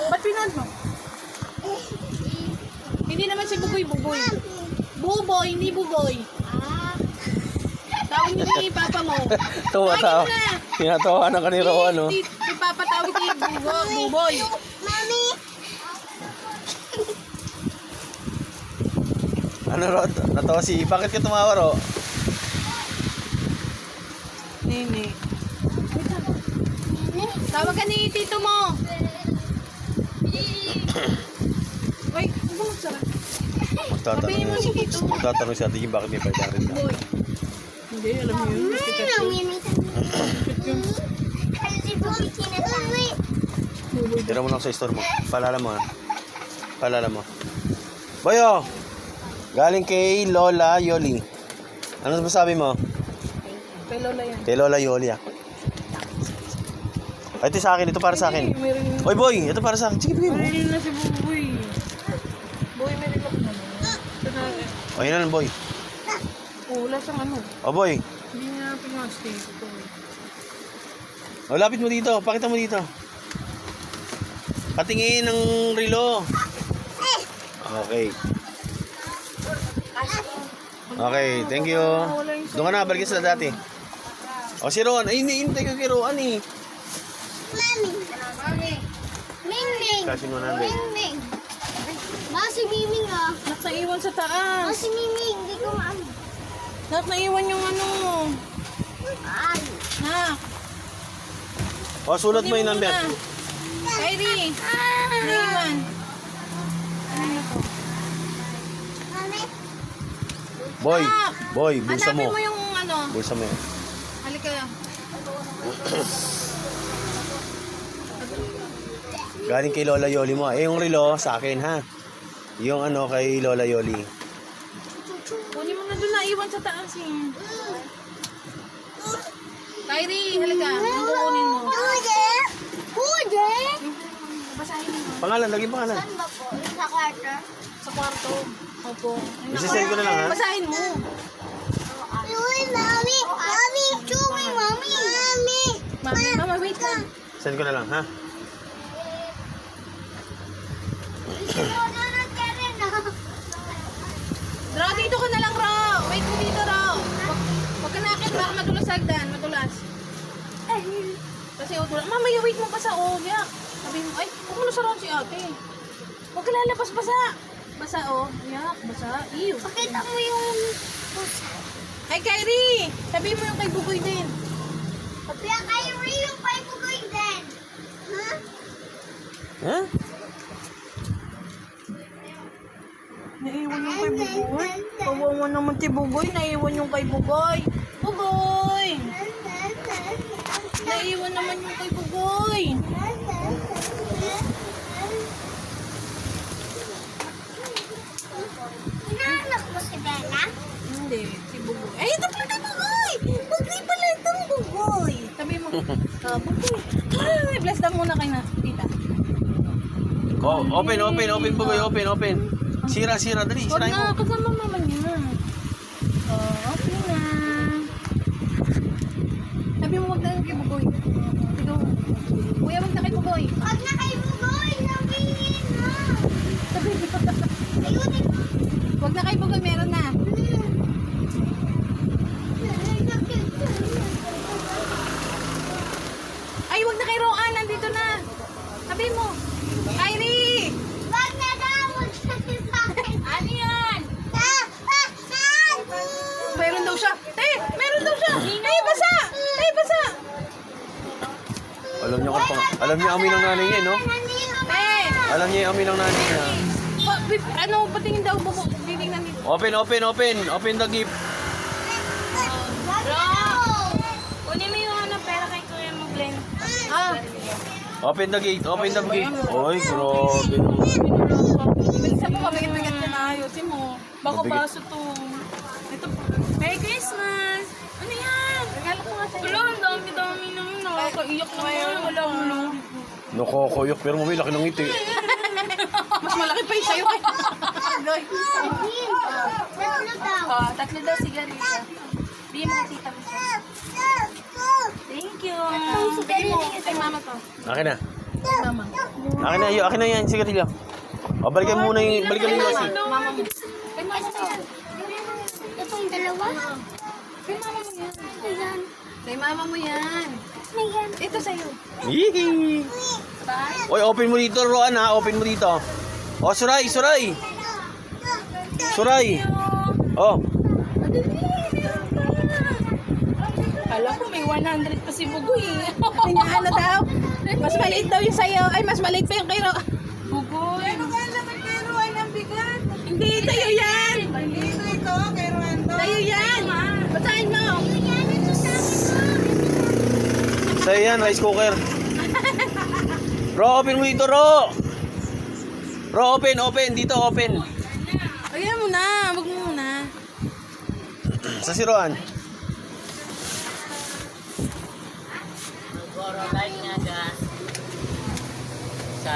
Ba't pinod mo? Hindi naman si Buboy, Buboy. Buboy, hindi Buboy. Tawag niyo ni Papa mo. Tawa. Tinatawanan ka ni Rowan, no? Si Papa tawag si Buboy. Mami! Ano, Rod? Natawa si... Bakit ka tumawa, Ro? Nini. Tawag ka ni Tito mo. Uy, huwag mo magsara. Sabihin mo si Tito mo. Magtatanong si Ate Jim bakit may pagkarin na. Buboy. Hindi, alam mo yun. Kasi po kinatawin. Tira mo lang sa store mo. Palala mo, ha? Palala mo. Boyo! Galing kay Lola Yoli. Ano masabi mo? Kay Lola yan. Kay Lola Yoli, ah. Ay, ito sa akin. Ito para sa akin. Meron Oy, boy! Ito para sa akin. Sige, bigay mo. na si Buboy. Boy, may rilak na. Ito na. O, yun na lang, boy. Oh, wala siyang ano. O, boy. Hindi na pinasti. Ito. O, lapit mo dito. Pakita mo dito. Patingin ng relo. Okay. Okay, thank you. Doon ka na, balik sa dati. O, si Rowan. Ay, hinihintay ko kay Rowan, eh. Mami! Ming-ming! Kasi mo namin. Ming-ming! Ba si Miming ah? Nak, naiwan sa Ba taas. si Miming? Hindi ko maano. Nak, naiwan yung ano. Ay! Nak. O, sulat mo yung number. Kyrie. Naiwan. Ano to? Mami! Boy, boy, bulsa Hanapin mo. mo yung ano. Bulsa mo yan. Halika lang. Galing kay Lola Yoli mo. Eh, yung relo, sa akin, ha? Yung ano, kay Lola Yoli. Kunin mo na doon, naiwan sa taas eh. Kyrie, halika. Ang kukunin mo. Kude! Kude! Basahin mo. Pangalan, laging pangalan. Saan ba po? Sa kwarto? Sa kwarto. Opo. Isisend ko na lang, ha? Basahin mo. Uy, Mami! Mami! Chewy, Mami! Mami! Mama, wait lang. Send ko na lang, ha? Sinunod ka rin ah. Ra, dito ka na lang, Ra. Wait mo dito, Ra. Huwag ka nakit, baka madulas sa hagdan. Madulas. Kasi utulas. Mamaya, wait mo basa, oh. Yak. Sabi mo, ay, huwag mo nasaraw si ate. Huwag ka lalabas, basa. Basa, oh. Yak, basa. Ew. Pakita mo yung pusa. Ay, Kyrie. Sabi mo yung kay Bugoy din. Kaya kayo rin yung paipugoy din. Ha? Ha? Naiwan yung kay Bugoy. Kawawa naman si Bugoy. Naiwan yung kay Bugoy. Bugoy! Naiwan naman yung kay Bugoy. Inaanak mo si Bella? Hindi, si Bugoy. Ay, ito pala kay Bugoy! Bugoy pala itong Bugoy. Sabi mo, Bugoy. Ay, bless lang muna kay na, tita. Oh, open, Bugoy, open. Sira, dali, Huwag sirain na, mo. kasama mama niya. Okay na. Sabi mo, wag na kay Bugoy. Ikaw, kuya, wag na kay Bugoy. Huwag na kayo bugoy! Sabihin na! Sabi mo, Ayunin mo! wag na kay Bugoy, meron na. Ay, wag na kay Roan, nandito na. Sabi mo, Kyrie! Wag na daw! Wag na sa akin! Ano yan? Ah! Meron daw siya. Meron daw siya. Basa! Basa! Alam niyo amin ng nanay niya, no? Alam niya yung amin ng nanay niya. Ano, patingin daw buko. Titingnan dito. Open the gift. Kunin mo yung ano, pera kay Kuya mo, Glenn. Ah, Open the gate. Oy, grabe. bilisan mo, mabigat-bigat ka na. Ayusin mo. Baka Mabigat. baso to. Ito, Merry Christmas! Ano yan? Regalo ko nga sa'yo. Wala, ang dami-dami naman. Nakakaiyak naman. Wala mo lang. Nakakuyok, pero mami, laki ng ngiti. Mas malaki pa yung sa'yo. Goy. Tatlo daw. Tatlo daw sigarita. Bigyan mo kay tita mo siya. Thank you. Bigyan mo kay mama ko. Akin na. Mama. Akin na yan, sigarilyo. O, balikan mo muna yung, balikan mo yung asin. Mama mo. Kay mama mo yan. Itong dalawa. Kay mama mo yan. Ayan. Kay mama mo yan. Ayan. Ito sa'yo. Yee! Bye. Oy, open mo dito, Roan ha. Open mo dito. O, Suray, Suray. Suray. Oh. Kala ko may 100 pa si Bugoy eh. Ano daw? Mas maliit daw yung sa'yo. Ay, mas maliit pa yung kay Bugoy. Ano ka naman kay Roan ang bigat? Hindi, sa'yo yan. Dito ito, kay Roan. Sa'yo yan. Basahin mo. Sa'yo yan, rice cooker. Ro, open mo dito, Ro. Ro, open. Dito, open. Ayan mo na. Wag mo muna. Sa si Roan. Goro like nga ga. Sa